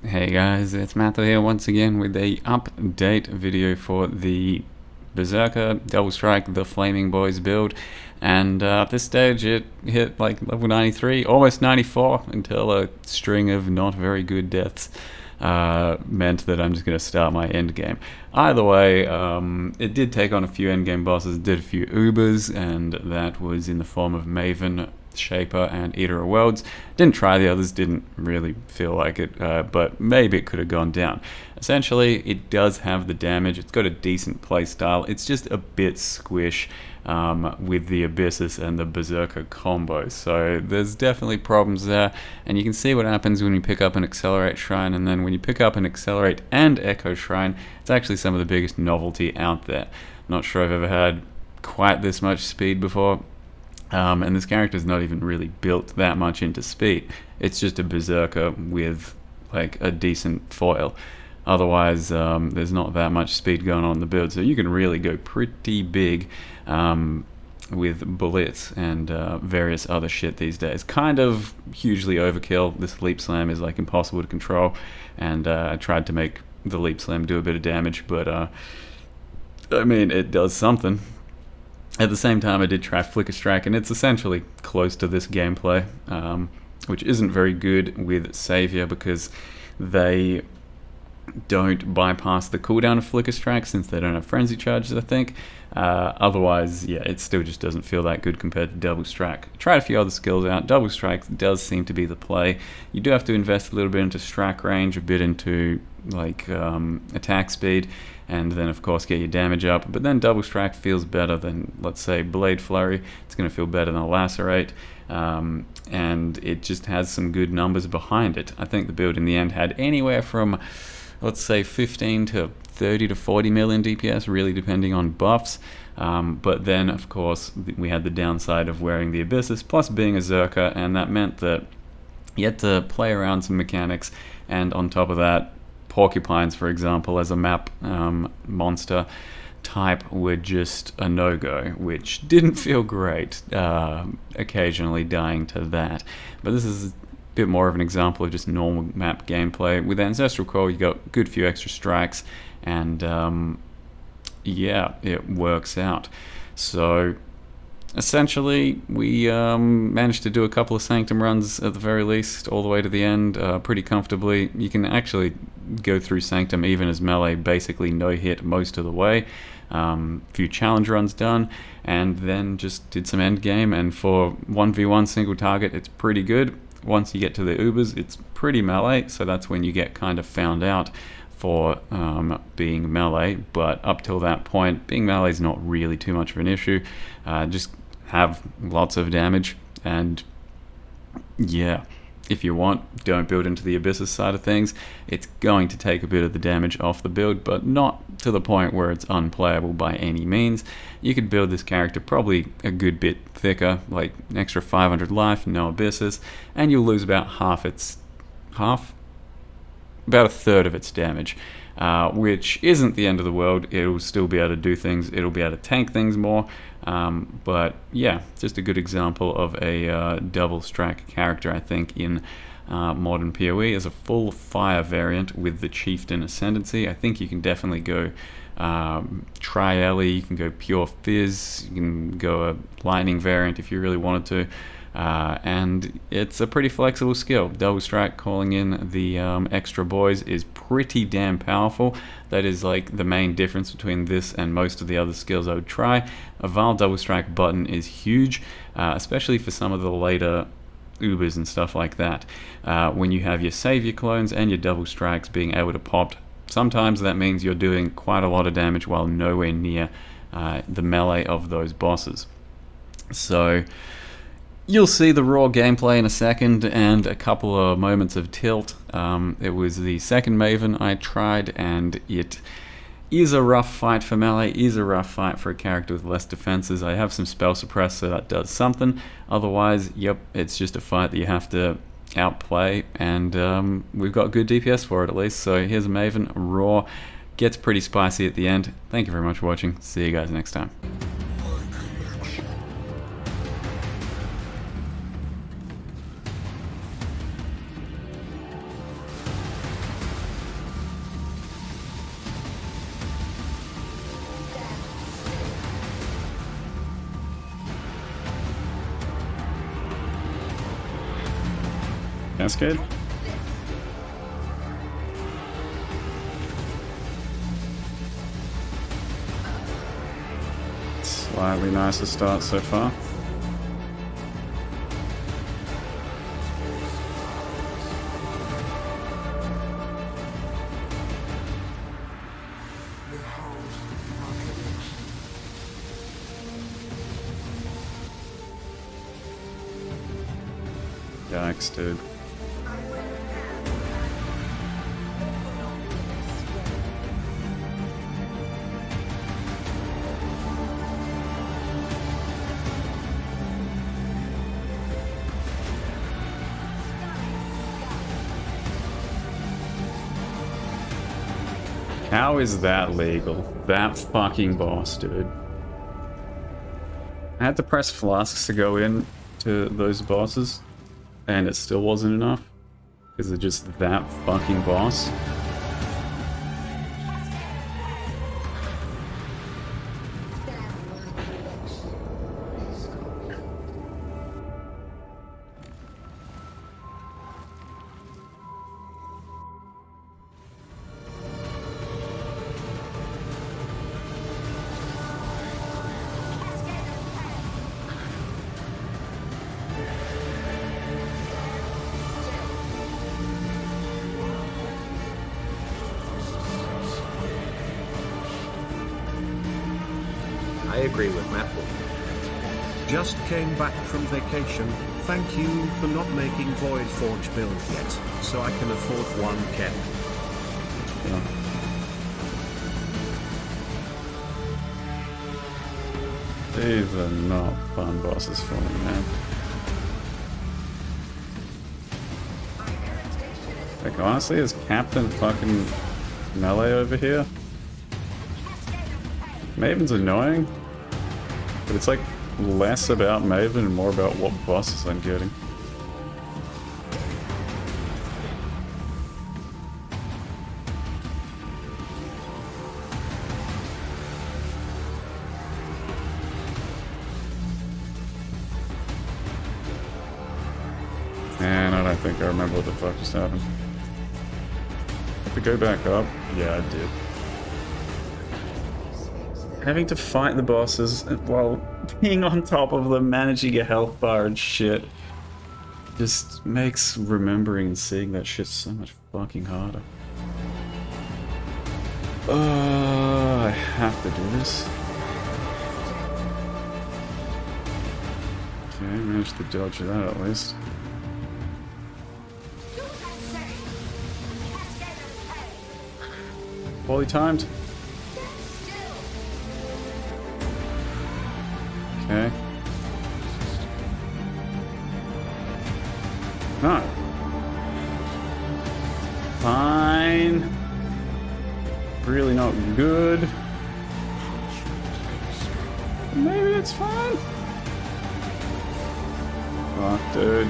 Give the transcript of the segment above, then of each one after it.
Hey guys, it's Matthew here once again with a update video for the Berserker Double Strike the Flaming Boys build, and at this stage it hit like level 93, almost 94, until a string of not very good deaths meant that I'm just going to start my end game. Either way, it did take on a few end game bosses, did a few Ubers, and that was in the form of Maven, Shaper, and Eater of Worlds. Didn't try the others, didn't really feel like it, but maybe it could have gone down. Essentially, it does have the damage, it's got a decent playstyle, it's just a bit squish with the Abyssus and the Berserker combo, so there's definitely problems there, and you can see what happens when you pick up an Accelerate Shrine, and then when you pick up an Accelerate and Echo Shrine, it's actually some of the biggest novelty out there. Not sure I've ever had quite this much speed before. And this character is not even really built that much into speed. It's just a Berserker with like a decent foil. Otherwise, there's not that much speed going on in the build, so you can really go pretty big with bullets and various other shit these days. Kind of hugely overkill. This Leap Slam is like impossible to control, and I tried to make the Leap Slam do a bit of damage, but I mean, it does something. At the same time, I did try Flicker Strike, and it's essentially close to this gameplay, which isn't very good with Savior because they don't bypass the cooldown of Flicker Strike since they don't have Frenzy Charges, I think. Otherwise, yeah, it still just doesn't feel that good compared to Double Strike. Tried a few other skills out. Double Strike does seem to be the play. You do have to invest a little bit into strike range, a bit into like attack speed, and then of course get your damage up. But then Double Strike feels better than, let's say, Blade Flurry. It's going to feel better than Lacerate, and it just has some good numbers behind it. I think the build in the end had anywhere from, let's say, 15 to 30 to 40 million DPS, really depending on buffs. But then, of course, we had the downside of wearing the Abyssus, plus being a Zerker, and that meant that you had to play around some mechanics, and on top of that, Porcupines, for example, as a map monster type, were just a no-go, which didn't feel great, occasionally dying to that. But this is bit more of an example of just normal map gameplay. With Ancestral Call, you got a good few extra strikes, and yeah, it works out. So essentially, we managed to do a couple of Sanctum runs at the very least, all the way to the end, pretty comfortably. You can actually go through Sanctum even as melee, basically no hit most of the way. Few challenge runs done, and then just did some end game, and for 1v1 single target, it's pretty good. Once you get to the Ubers, it's pretty melee, so that's when you get kind of found out for being melee, but up till that point, being melee is not really too much of an issue. Just have lots of damage, and yeah, if you want, don't build into the Abyssus side of things. It's going to take a bit of the damage off the build, but not to the point where it's unplayable by any means. You could build this character probably a good bit thicker, like an extra 500 life, no Abyssus, and you'll lose about about a third of its damage, which isn't the end of the world. It'll still be able to do things, it'll be able to tank things more, but yeah, just a good example of a double strike character, I think, in modern PoE. As a full fire variant with the Chieftain Ascendancy, I think you can definitely go Tri-Ellie, you can go Pure Fizz, you can go a Lightning variant if you really wanted to. And it's a pretty flexible skill. Double Strike calling in the extra boys is pretty damn powerful. That is like the main difference between this and most of the other skills I would try. A Val Double Strike button is huge, especially for some of the later Ubers and stuff like that. When you have your Savior clones and your Double Strikes being able to pop, sometimes that means you're doing quite a lot of damage while nowhere near the melee of those bosses. So you'll see the raw gameplay in a second, and a couple of moments of tilt. It was the second Maven I tried, and it is a rough fight for melee, is a rough fight for a character with less defenses. I have some spell suppress, so that does something. Otherwise, yep, it's just a fight that you have to outplay, and we've got good DPS for it at least. So here's a Maven, raw, gets pretty spicy at the end. Thank you very much for watching. See you guys next time. Cascade? Slightly nicer start so far. Yikes, dude. How is that legal? That fucking boss, dude. I had to press flasks to go in to those bosses, and it still wasn't enough because of just that fucking boss. I agree with Matthew. Just came back from vacation, thank you for not making Void Forge build yet, so I can afford one Ken. Yeah. These are not fun bosses for me, man. Like, honestly, is Captain fucking Melee over here? Maven's annoying, but it's like less about Maven and more about what bosses I'm getting. And I don't think I remember what the fuck just happened. Have to go back up? Yeah, I did. Having to fight the bosses while being on top of them, managing a health bar and shit, just makes remembering and seeing that shit so much fucking harder. I have to do this. Okay, managed to dodge that at least. Poorly timed. Okay. No. Fine. Really not good. Maybe it's fine. Fuck, dude.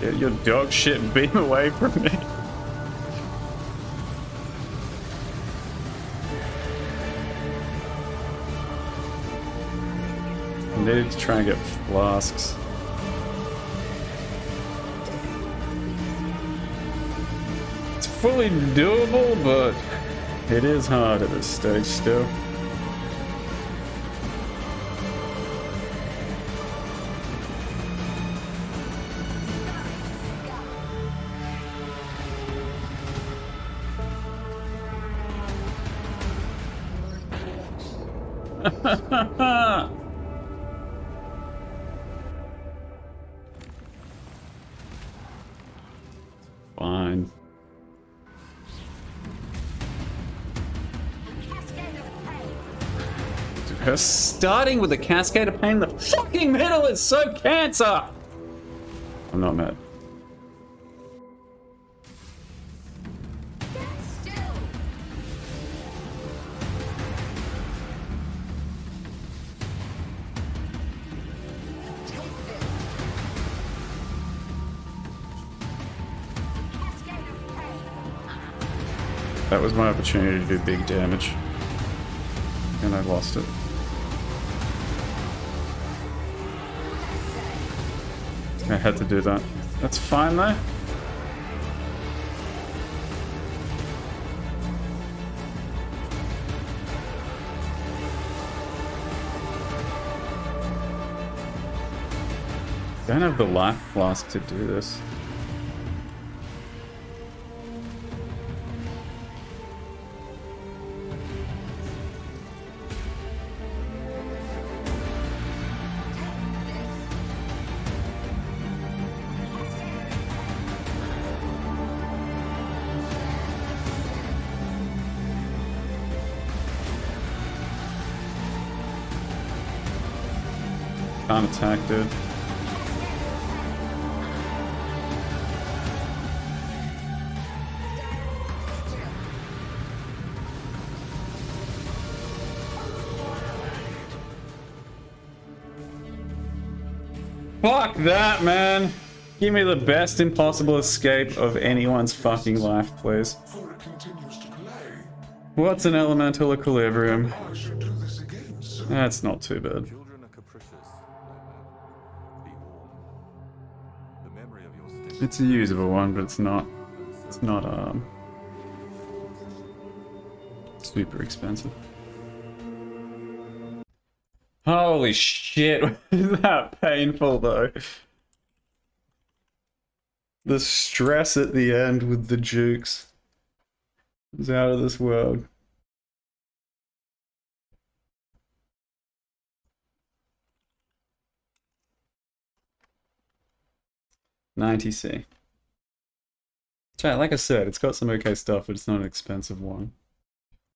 Get your dog shit beam away from me. I needed to try and get flasks. It's fully doable, but it is hard at this stage still. Fine. Dude, her starting with a cascade of pain in the fucking middle is so cancer! I'm not mad. That was my opportunity to do big damage. And I lost it. I had to do that. That's fine though. Don't have the life flask to do this. Can't attack, dude. Fuck that, man! Give me the best impossible escape of anyone's fucking life, please. What's an elemental equilibrium? That's not too bad. It's a usable one, but it's not super expensive. Holy shit, is that painful though? The stress at the end with the jukes is out of this world. $90C. Chat, like I said, it's got some okay stuff, but it's not an expensive one.